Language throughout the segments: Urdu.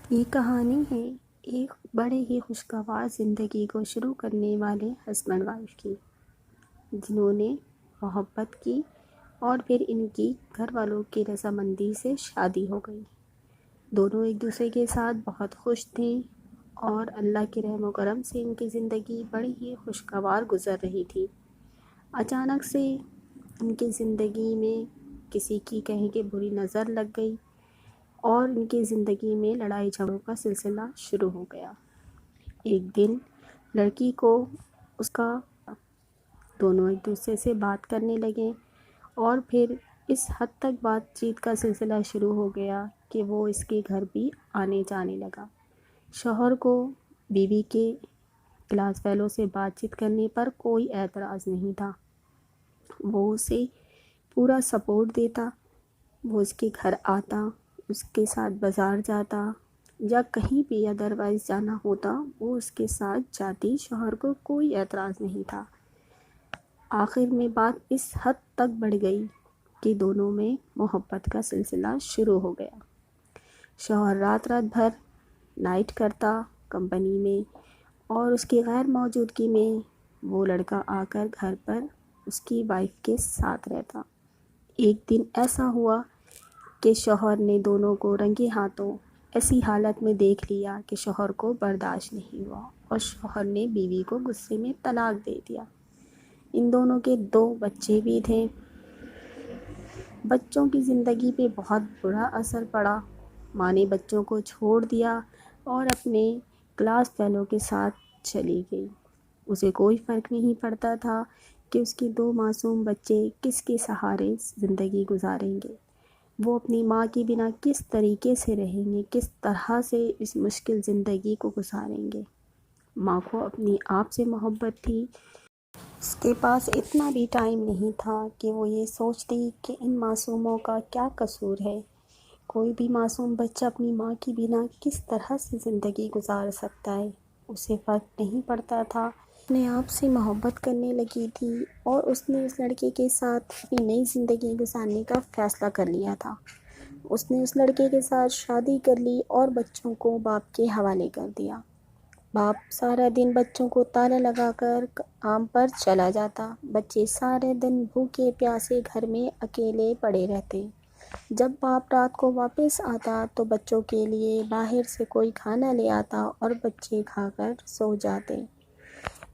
یہ کہانی ہے ایک بڑے ہی خوشگوار زندگی کو شروع کرنے والے ہسبینڈ وائف کی، جنہوں نے محبت کی اور پھر ان کی گھر والوں کی رضامندی سے شادی ہو گئی۔ دونوں ایک دوسرے کے ساتھ بہت خوش تھے اور اللہ کے رحم و کرم سے ان کی زندگی بڑی ہی خوشگوار گزر رہی تھی۔ اچانک سے ان کی زندگی میں کسی کی کہیں کہ بری نظر لگ گئی اور ان کی زندگی میں لڑائی جھگڑوں کا سلسلہ شروع ہو گیا۔ ایک دن لڑکی کو اس کا دونوں ایک دوسرے سے بات کرنے لگے اور پھر اس حد تک بات چیت کا سلسلہ شروع ہو گیا کہ وہ اس کے گھر بھی آنے جانے لگا۔ شوہر کو بیوی کے کلاس فیلو سے بات چیت کرنے پر کوئی اعتراض نہیں تھا، وہ اسے پورا سپورٹ دیتا، وہ اس کے گھر آتا، اس کے ساتھ بازار جاتا یا کہیں بھی ادروائز جانا ہوتا وہ اس کے ساتھ جاتی، شوہر کو کوئی اعتراض نہیں تھا۔ آخر میں بات اس حد تک بڑھ گئی کہ دونوں میں محبت کا سلسلہ شروع ہو گیا۔ شوہر رات بھر نائٹ کرتا کمپنی میں اور اس کی غیر موجودگی میں وہ لڑکا آ کر گھر پر اس کی وائف کے ساتھ رہتا۔ ایک دن ایسا ہوا کہ شوہر نے دونوں کو رنگے ہاتھوں ایسی حالت میں دیکھ لیا کہ شوہر کو برداشت نہیں ہوا اور شوہر نے بیوی کو غصے میں طلاق دے دیا۔ ان دونوں کے 2 بچے بھی تھے۔ بچوں کی زندگی پہ بہت برا اثر پڑا۔ ماں نے بچوں کو چھوڑ دیا اور اپنے کلاس فیلو کے ساتھ چلی گئی۔ اسے کوئی فرق نہیں پڑتا تھا کہ اس کے 2 معصوم بچے کس کے سہارے زندگی گزاریں گے، وہ اپنی ماں کے بنا کس طریقے سے رہیں گے، کس طرح سے اس مشکل زندگی کو گزاریں گے۔ ماں کو اپنی آپ سے محبت تھی، اس کے پاس اتنا بھی ٹائم نہیں تھا کہ وہ یہ سوچتی کہ ان معصوموں کا کیا قصور ہے۔ کوئی بھی معصوم بچہ اپنی ماں کے بنا کس طرح سے زندگی گزار سکتا ہے، اسے فرق نہیں پڑتا تھا۔ اپنے آپ سے محبت کرنے لگی تھی اور اس نے اس لڑکے کے ساتھ اپنی نئی زندگی گزارنے کا فیصلہ کر لیا تھا۔ اس نے اس لڑکے کے ساتھ شادی کر لی اور بچوں کو باپ کے حوالے کر دیا۔ باپ سارا دن بچوں کو تالا لگا کر کام پر چلا جاتا، بچے سارے دن بھوکے پیاسے گھر میں اکیلے پڑے رہتے۔ جب باپ رات کو واپس آتا تو بچوں کے لیے باہر سے کوئی کھانا لے آتا اور بچے کھا کر سو جاتے۔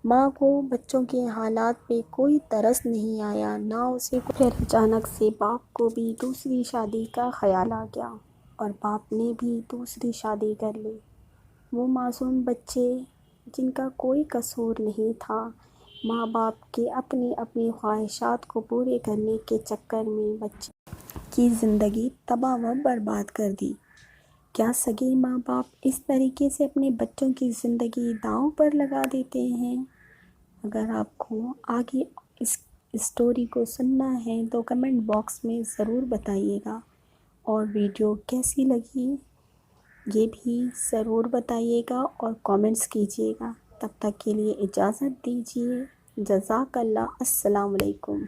ماں کو بچوں کے حالات پہ کوئی ترس نہیں آیا، نہ اسے پھر اچانک سے باپ کو بھی دوسری شادی کا خیال آ گیا اور باپ نے بھی دوسری شادی کر لی۔ وہ معصوم بچے جن کا کوئی قصور نہیں تھا، ماں باپ کے اپنی خواہشات کو پورے کرنے کے چکر میں بچے کی زندگی تباہ و برباد کر دی۔ کیا سگے ماں باپ اس طریقے سے اپنے بچوں کی زندگی داؤں پر لگا دیتے ہیں؟ اگر آپ کو آگے اس اسٹوری کو سننا ہے تو کمنٹ باکس میں ضرور بتائیے گا، اور ویڈیو کیسی لگی یہ بھی ضرور بتائیے گا اور کامنٹس کیجیے گا۔ تب تک کے لیے اجازت دیجیے۔ جزاک اللہ۔ السلام علیکم۔